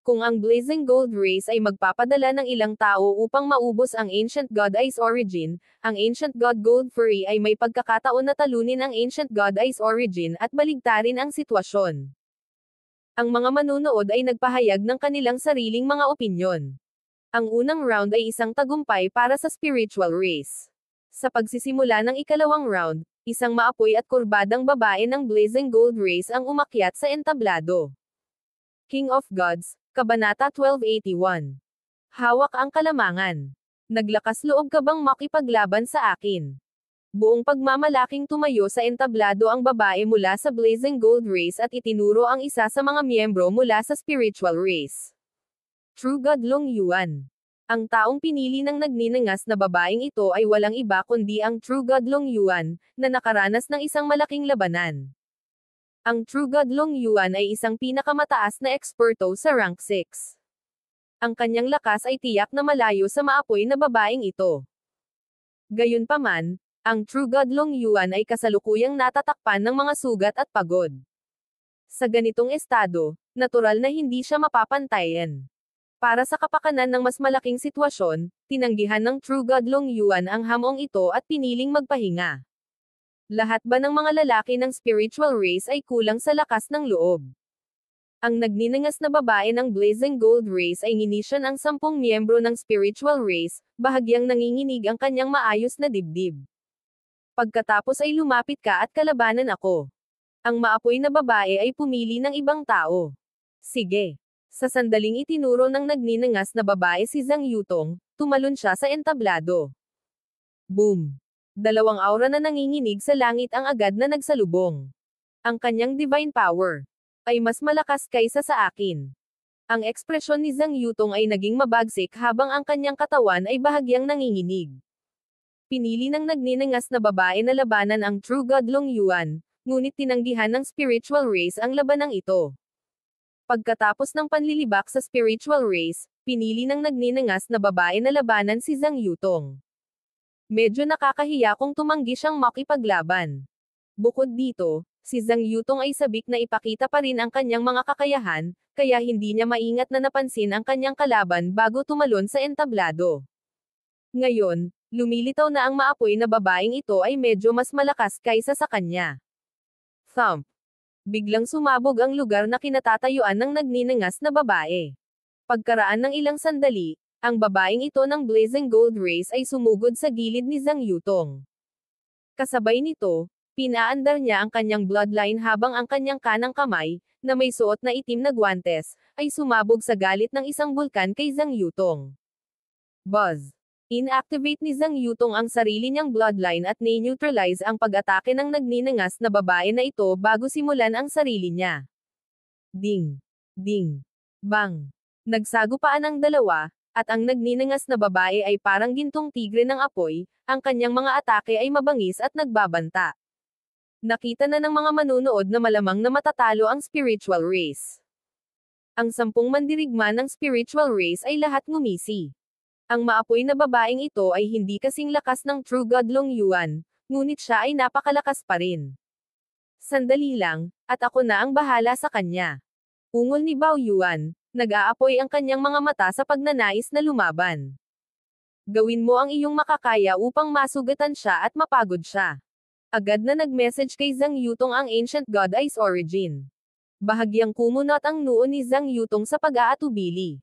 Kung ang blazing gold race ay magpapadala ng ilang tao upang maubos ang Ancient God Eyes origin, ang Ancient God Gold Furry ay may pagkakataon na talunin ang Ancient God Eyes origin at baligtarin ang sitwasyon. Ang mga manunood ay nagpahayag ng kanilang sariling mga opinyon. Ang unang round ay isang tagumpay para sa spiritual race. Sa pagsisimula ng ikalawang round, isang maapoy at kurbadang babae ng blazing gold race ang umakyat sa entablado. King of Gods, Kabanata 1281. Hawak ang kalamangan. Naglakas loob ka bang makipaglaban sa akin? Buong pagmamalaking tumayo sa entablado ang babae mula sa blazing gold race at itinuro ang isa sa mga miyembro mula sa spiritual race. True God Long Yuan. Ang taong pinili ng nagninangas na babaeng ito ay walang iba kundi ang True God Long Yuan, na nakaranas ng isang malaking labanan. Ang True God Long Yuan ay isang pinakamataas na eksperto sa rank 6. Ang kanyang lakas ay tiyak na malayo sa maapoy na babaeng ito. Gayunpaman, ang True God Long Yuan ay kasalukuyang natatakpan ng mga sugat at pagod. Sa ganitong estado, natural na hindi siya mapapantayan. Para sa kapakanan ng mas malaking sitwasyon, tinanggihan ng True God Long Yuan ang hamong ito at piniling magpahinga. Lahat ba ng mga lalaki ng spiritual race ay kulang sa lakas ng loob? Ang nagninangas na babae ng blazing gold race ay nginisyon ang 10 miyembro ng spiritual race, bahagyang nanginginig ang kanyang maayos na dibdib. Pagkatapos ay lumapit ka at kalabanan ako. Ang maapoy na babae ay pumili ng ibang tao. Sige. Sa sandaling itinuro ng nagninangas na babae si Zhang Yutong, tumalon siya sa entablado. Boom! Dalawang aura na nanginginig sa langit ang agad na nagsalubong. Ang kanyang divine power ay mas malakas kaysa sa akin. Ang ekspresyon ni Zhang Yutong ay naging mabagsik habang ang kanyang katawan ay bahagyang nanginginig. Pinili ng nagninangas na babae na labanan ang True God Long Yuan, ngunit tinanggihan ng spiritual race ang labanang ito. Pagkatapos ng panlilibak sa spiritual race, pinili ng nagninangas na babae na labanan si Zhang Yutong. Medyo nakakahiya kung tumanggi siyang makipaglaban. Bukod dito, si Zhang Yutong ay sabik na ipakita pa rin ang kanyang mga kakayahan, kaya hindi niya maingat na napansin ang kanyang kalaban bago tumalon sa entablado. Ngayon, lumilitaw na ang maapoy na babaeng ito ay medyo mas malakas kaysa sa kanya. Thump. Biglang sumabog ang lugar na kinatatayuan ng nagninangas na babae. Pagkaraan ng ilang sandali, ang babaeng ito ng blazing gold race ay sumugod sa gilid ni Zhang Yutong. Kasabay nito, pinaandar niya ang kanyang bloodline habang ang kanyang kanang kamay, na may suot na itim na guwantes, ay sumabog sa galit ng isang bulkan kay Zhang Yutong. Buzz! Inactivate ni Zhang Yutong ang sarili niyang bloodline at ne-neutralize ang pag-atake ng nagninangas na babae na ito bago simulan ang sarili niya. Ding! Ding! Bang! Nagsagupaan ang dalawa, at ang nagninangas na babae ay parang gintong tigre ng apoy, ang kanyang mga atake ay mabangis at nagbabanta. Nakita na ng mga manunood na malamang na matatalo ang spiritual race. Ang 10 mandirigma ng spiritual race ay lahat ngumisi. Ang maapoy na babaeng ito ay hindi kasing lakas ng True God Long Yuan, ngunit siya ay napakalakas pa rin. Sandali lang, at ako na ang bahala sa kanya. Ungol ni Bao Yuan, nag-aapoy ang kanyang mga mata sa pagnanais na lumaban. Gawin mo ang iyong makakaya upang masugatan siya at mapagod siya. Agad na nag-message kay Zhang Yutong ang Ancient God Eyes Origin. Bahagyang kumunot ang noo ni Zhang Yutong sa pag-aatubili.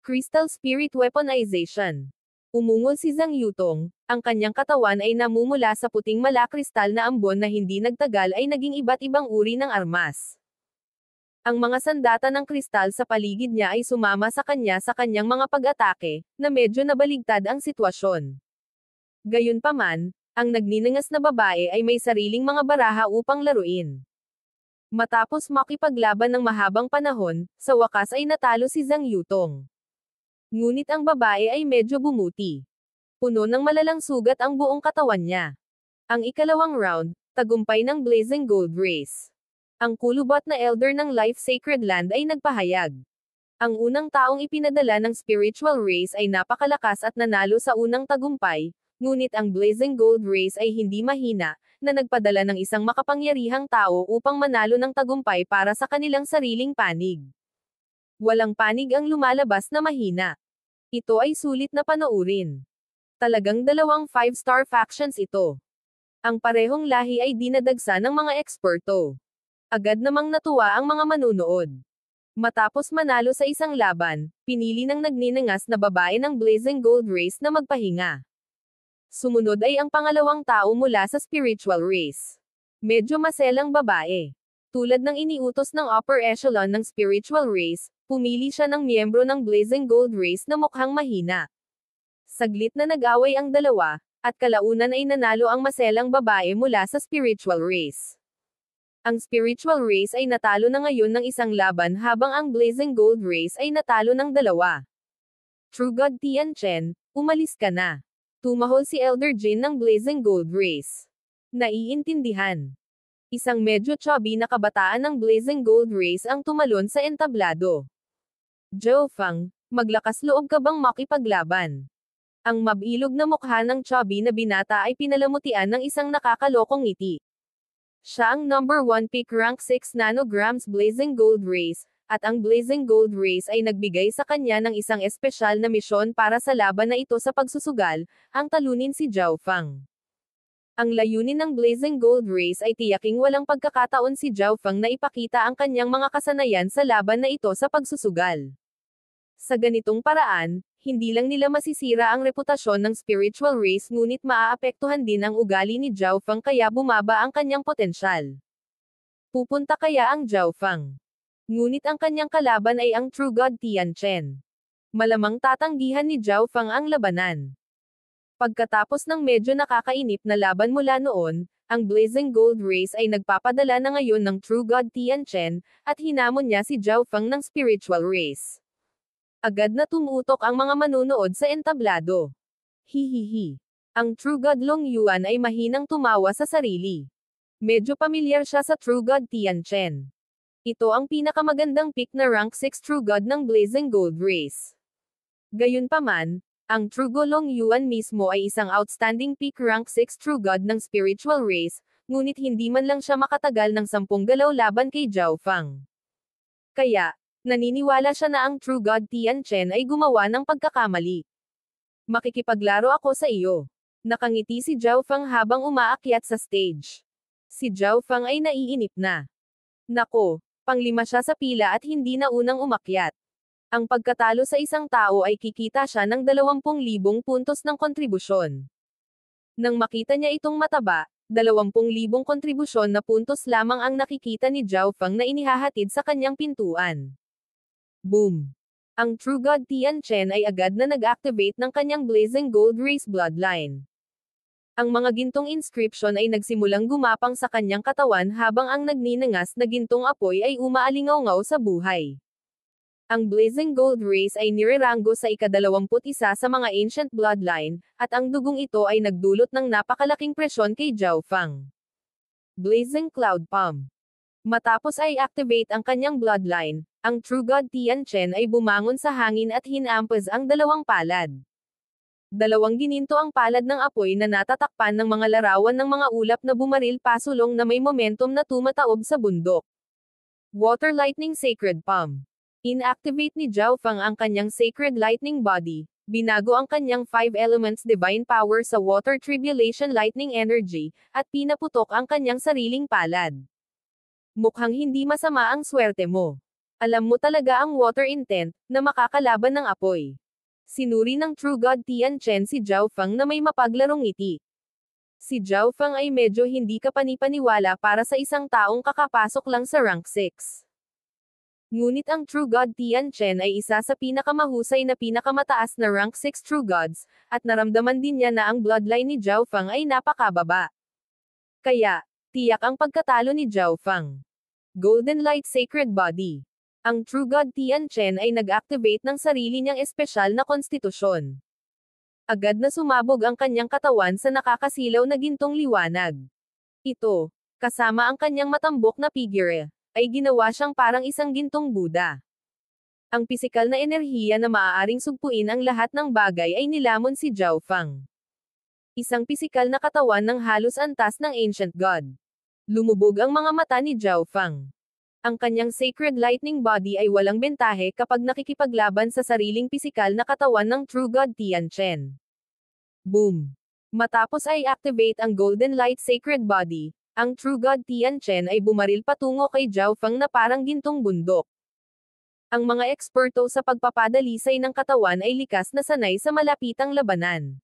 Crystal Spirit Weaponization. Umungol si Zhang Yutong, ang kanyang katawan ay namumula sa puting malakristal na ambon na hindi nagtagal ay naging iba't ibang uri ng armas. Ang mga sandata ng kristal sa paligid niya ay sumama sa kanyang mga pag-atake, na medyo nabaligtad ang sitwasyon. Gayunpaman, ang nagninangas na babae ay may sariling mga baraha upang laruin. Matapos makipaglaban ng mahabang panahon, sa wakas ay natalo si Zhang Yutong. Ngunit ang babae ay medyo bumuti. Puno ng malalang sugat ang buong katawan niya. Ang ikalawang round, tagumpay ng Blazing Gold Race. Ang kulubot na elder ng Life Sacred Land ay nagpahayag. Ang unang taong ipinadala ng spiritual race ay napakalakas at nanalo sa unang tagumpay, ngunit ang Blazing Gold Race ay hindi mahina, na nagpadala ng isang makapangyarihang tao upang manalo ng tagumpay para sa kanilang sariling panig. Walang panig ang lumalabas na mahina. Ito ay sulit na panoorin. Talagang dalawang 5-star factions ito. Ang parehong lahi ay dinadagsa ng mga eksperto. Agad namang natuwa ang mga manunood. Matapos manalo sa isang laban, pinili ng nagninangas na babae ng Blazing Gold Race na magpahinga. Sumunod ay ang pangalawang tao mula sa spiritual race. Medyo maselang babae. Tulad ng iniutos ng upper echelon ng spiritual race, pumili siya ng miyembro ng Blazing Gold Race na mukhang mahina. Saglit na nag-away ang dalawa, at kalaunan ay nanalo ang maselang babae mula sa spiritual race. Ang spiritual race ay natalo na ngayon ng isang laban habang ang Blazing Gold Race ay natalo ng 2. True God Tian Chen, umalis ka na. Tumahol si Elder Jin ng Blazing Gold Race. Naiintindihan. Isang medyo chubby na kabataan ng Blazing Gold Race ang tumalon sa entablado. Zhao Feng, maglakas loob ka bang makipaglaban? Ang mabilog na mukha ng chubby na binata ay pinalamutian ng isang nakakalokong ngiti. Siya ang number 1 pick rank 6 nanograms Blazing Gold Race, at ang Blazing Gold Race ay nagbigay sa kanya ng isang espesyal na misyon para sa laban na ito sa pagsusugal, ang talunin si Zhao Feng. Ang layunin ng Blazing Gold Race ay tiyaking walang pagkakataon si Zhao Feng na ipakita ang kanyang mga kasanayan sa laban na ito sa pagsusugal. Sa ganitong paraan, hindi lang nila masisira ang reputasyon ng spiritual race ngunit maaapektuhan din ang ugali ni Zhao Feng kaya bumaba ang kanyang potensyal. Pupunta kaya ang Zhao Feng? Ngunit ang kanyang kalaban ay ang True God Tian Chen. Malamang tatanggihan ni Zhao Feng ang labanan. Pagkatapos ng medyo nakakainip na laban mula noon, ang Blazing Gold Race ay nagpapadala na ngayon ng True God Tian Chen, at hinamon niya si Zhao Feng ng spiritual race. Agad na tumutok ang mga manunood sa entablado. Hihihi. Ang True God Long Yuan ay mahinang tumawa sa sarili. Medyo pamilyar siya sa True God Tian Chen. Ito ang pinakamagandang pick na rank 6 True God ng Blazing Gold Race. Gayunpaman, ang True God Long Yuan mismo ay isang outstanding pick rank 6 True God ng spiritual race, ngunit hindi man lang siya makatagal ng 10 galaw laban kay Zhao Feng. Kaya, naniniwala siya na ang True God Tian Chen ay gumawa ng pagkakamali. Makikipaglaro ako sa iyo. Nakangiti si Zhao Feng habang umaakyat sa stage. Si Zhao Feng ay naiinip na. Nako, panglima siya sa pila at hindi na unang umakyat. Ang pagkatalo sa isang tao ay kikita siya ng 20,000 puntos ng kontribusyon. Nang makita niya itong mataba, 20,000 kontribusyon na puntos lamang ang nakikita ni Zhao Feng na inihahatid sa kanyang pintuan. Boom! Ang True God Tian Chen ay agad na nag-activate ng kanyang Blazing Gold Race bloodline. Ang mga gintong inscription ay nagsimulang gumapang sa kanyang katawan habang ang nagninangas na gintong apoy ay umaalingaw-ngaw sa buhay. Ang Blazing Gold Race ay nireranggo sa ika-21 sa mga ancient bloodline, at ang dugong ito ay nagdulot ng napakalaking presyon kay Zhao Fang. Blazing Cloud Palm. Matapos ay activate ang kanyang bloodline, ang True God Tian Chen ay bumangon sa hangin at hinampas ang dalawang palad. Dalawang gininto ang palad ng apoy na natatakpan ng mga larawan ng mga ulap na bumaril pasulong na may momentum na tumataob sa bundok. Water Lightning Sacred Palm. Inactivate ni Zhao Fang ang kanyang Sacred Lightning Body, binago ang kanyang 5 Elements Divine Power sa Water Tribulation Lightning Energy, at pinaputok ang kanyang sariling palad. Mukhang hindi masama ang swerte mo. Alam mo talaga ang Water Intent, na makakalaban ng apoy. Sinuri ng True God Tian Chen si Zhao Fang na may mapaglarong ngiti. Si Zhao Fang ay medyo hindi kapanipaniwala para sa isang taong kakapasok lang sa rank 6. Ngunit ang True God Tian Chen ay isa sa pinakamahusay na pinakamataas na rank 6 True Gods, at naramdaman din niya na ang bloodline ni Zhao Fang ay napakababa. Kaya, tiyak ang pagkatalo ni Zhao Fang. Golden Light Sacred Body. Ang True God Tian Chen ay nag-activate ng sarili niyang espesyal na konstitusyon. Agad na sumabog ang kanyang katawan sa nakakasilaw na gintong liwanag. Ito, kasama ang kanyang matambok na figure, ay ginawa siyang parang isang gintong Buddha. Ang pisikal na enerhiya na maaaring sugpuin ang lahat ng bagay ay nilamon si Zhao Fang. Isang pisikal na katawan ng halos antas ng Ancient God. Lumubog ang mga mata ni Zhao Fang. Ang kanyang Sacred Lightning Body ay walang bentahe kapag nakikipaglaban sa sariling pisikal na katawan ng True God Tian Chen. Boom! Matapos ay activate ang Golden Light Sacred Body, ang True God Tian Chen ay bumaril patungo kay Zhao Fang na parang gintong bundok. Ang mga eksperto sa pagpapadalisay ng katawan ay likas na sanay sa malapitang labanan.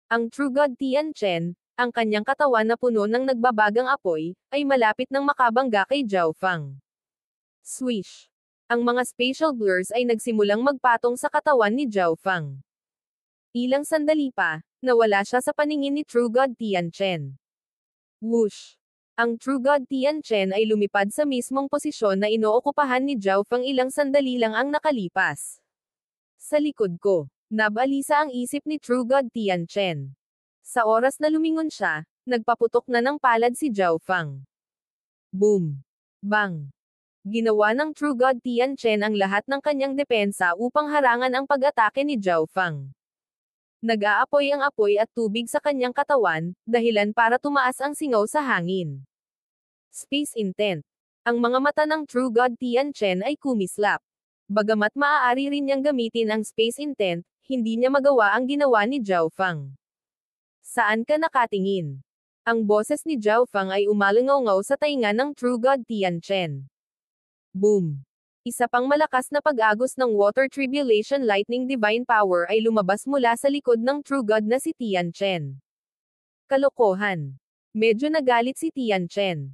Ang True God Tian Chen, ang kanyang katawan na puno ng nagbabagang apoy, ay malapit ng makabangga kay Zhao Fang. Swish! Ang mga spatial blurs ay nagsimulang magpatong sa katawan ni Zhao Fang. Ilang sandali pa, nawala siya sa paningin ni True God Tian Chen. Whoosh! Ang True God Tian Chen ay lumipad sa mismong posisyon na inookupahan ni Zhao Fang ilang sandali lang ang nakalipas. Sa likod ko, nabalisa ang isip ni True God Tian Chen. Sa oras na lumingon siya, nagpaputok na ng palad si Zhao Fang. Boom! Bang! Ginawa ng True God Tian Chen ang lahat ng kanyang depensa upang harangan ang pag-atake ni Zhao Fang. Nag-aapoy ang apoy at tubig sa kanyang katawan, dahilan para tumaas ang singaw sa hangin. Space Intent. Ang mga mata ng True God Tian Chen ay kumislap. Bagamat maaari rin niyang gamitin ang Space Intent, hindi niya magawa ang ginawa ni Zhao Fang. Saan ka nakatingin? Ang boses ni Zhao Fang ay umalingaw sa tainga ng True God Tian Chen. Boom! Isa pang malakas na pag-agos ng Water Tribulation Lightning Divine Power ay lumabas mula sa likod ng True God na si Tian Chen. Kalokohan. Medyo nagalit si Tian Chen.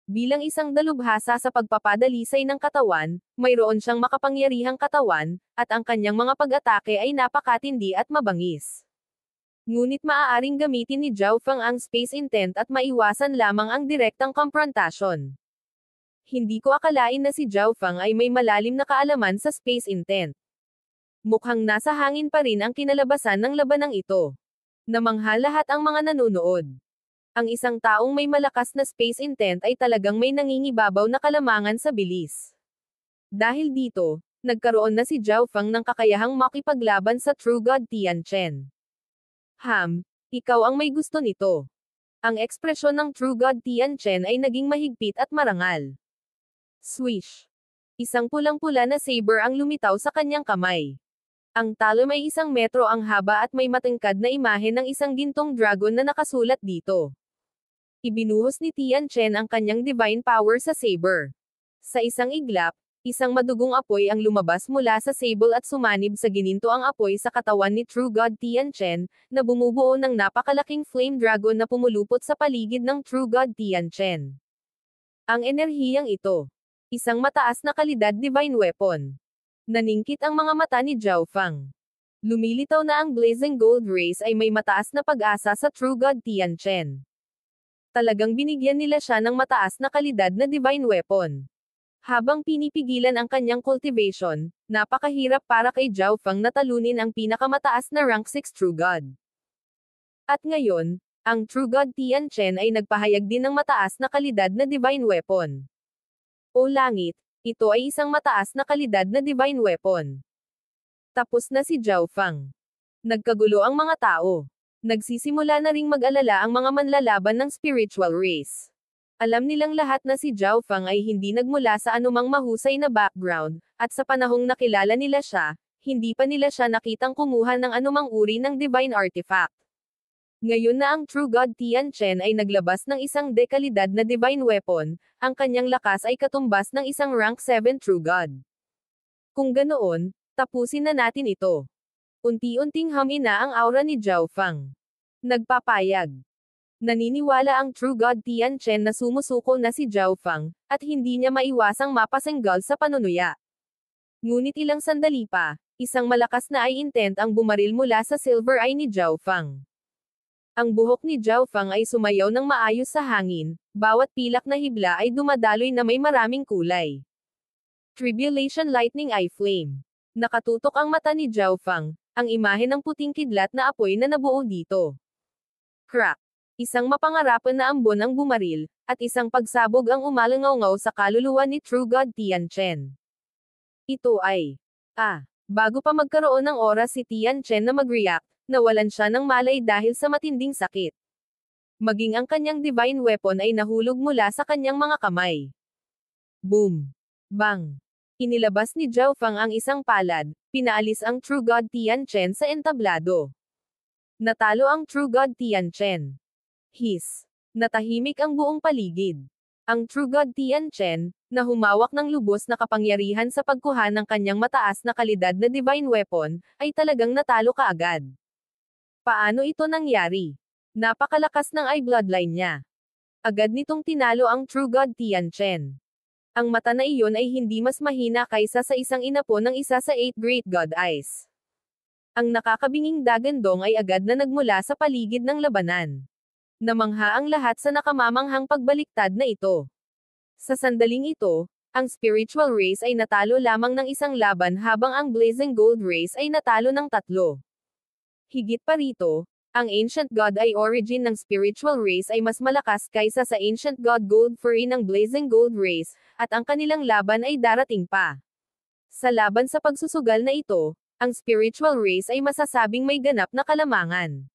Bilang isang dalubhasa sa pagpapadalisay ng katawan, mayroon siyang makapangyarihang katawan, at ang kanyang mga pag-atake ay napakatindi at mabangis. Ngunit maaaring gamitin ni Zhao Fang ang Space Intent at maiwasan lamang ang direktang komprontasyon. Hindi ko akalain na si Zhao Fang ay may malalim na kaalaman sa Space Intent. Mukhang nasa hangin pa rin ang kinalabasan ng labanang ito. Namangha lahat ang mga nanonood. Ang isang taong may malakas na Space Intent ay talagang may nangingibabaw na kalamangan sa bilis. Dahil dito, nagkaroon na si Zhao Fang ng kakayahang makipaglaban sa True God Tian Chen. Ikaw ang may gusto nito. Ang ekspresyon ng True God Tian Chen ay naging mahigpit at marangal. Swish! Isang pulang-pula na saber ang lumitaw sa kanyang kamay. Ang talon ay 1 metro ang haba at may matangkad na imahe ng isang gintong dragon na nakasulat dito. Ibinuhos ni Tian Chen ang kanyang divine power sa saber. Sa isang iglap, isang madugong apoy ang lumabas mula sa sable at sumanib sa gininto ang apoy sa katawan ni True God Tian Chen, na bumubuo ng napakalaking flame dragon na pumulupot sa paligid ng True God Tian Chen. Ang enerhiyang ito. Isang mataas na kalidad divine weapon. Naningkit ang mga mata ni Zhao Fang. Lumilitaw na ang Blazing Gold Race ay may mataas na pag-asa sa True God Tian Chen. Talagang binigyan nila siya ng mataas na kalidad na divine weapon. Habang pinipigilan ang kanyang cultivation, napakahirap para kay Zhao Feng na talunin ang pinakamataas na rank 6 True God. At ngayon, ang True God Tian Chen ay nagpahayag din ng mataas na kalidad na divine weapon. O langit, ito ay isang mataas na kalidad na divine weapon. Tapos na si Zhao Feng. Nagkagulo ang mga tao. Nagsisimula na ring mag-alala ang mga manlalaban ng spiritual race. Alam nilang lahat na si Zhao Feng ay hindi nagmula sa anumang mahusay na background, at sa panahong nakilala nila siya, hindi pa nila siya nakitang kumuha ng anumang uri ng divine artifact. Ngayon na ang True God Tian Chen ay naglabas ng isang dekalidad na divine weapon, ang kanyang lakas ay katumbas ng isang rank 7 True God. Kung ganoon, tapusin na natin ito. Unti-unting humina ang aura ni Zhao Feng. Nagpapayag. Naniniwala ang True God Tian Chen na sumusuko na si Zhao Feng, at hindi niya maiwasang mapasenggal sa panunuya. Ngunit ilang sandali pa, isang malakas na eye intent ang bumaril mula sa silver eye ni Zhao Feng. Ang buhok ni Zhao Feng ay sumayaw ng maayos sa hangin, bawat pilak na hibla ay dumadaloy na may maraming kulay. Tribulation Lightning Eye Flame. Nakatutok ang mata ni Zhao Feng, ang imahe ng puting kidlat na apoy na nabuo dito. Crack! Isang mapangarapan na ambon ang bumaril, at isang pagsabog ang umalangaw sa kaluluwa ni True God Tian Chen. Ito ay, bago pa magkaroon ng oras si Tian Chen na mag-react, nawalan siya ng malay dahil sa matinding sakit. Maging ang kanyang divine weapon ay nahulog mula sa kanyang mga kamay. Boom! Bang! Inilabas ni Zhao Feng ang isang palad, pinaalis ang True God Tian Chen sa entablado. Natalo ang True God Tian Chen. His. Natahimik ang buong paligid. Ang True God Tian Chen, na humawak ng lubos na kapangyarihan sa pagkuha ng kanyang mataas na kalidad na divine weapon, ay talagang natalo kaagad. Paano ito nangyari? Napakalakas ng eye bloodline niya. Agad nitong tinalo ang True God Tian Chen. Ang mata na iyon ay hindi mas mahina kaysa sa isang inapo ng isa sa 8 Great God Eyes. Ang nakakabinging dagandong ay agad na nagmula sa paligid ng labanan. Namangha ang lahat sa nakamamanghang pagbaliktad na ito. Sa sandaling ito, ang spiritual race ay natalo lamang ng isang laban habang ang blazing gold race ay natalo ng 3. Higit pa rito, ang ancient god eye origin ng spiritual race ay mas malakas kaysa sa ancient god gold fury ng blazing gold race, at ang kanilang laban ay darating pa. Sa laban sa pagsusugal na ito, ang spiritual race ay masasabing may ganap na kalamangan.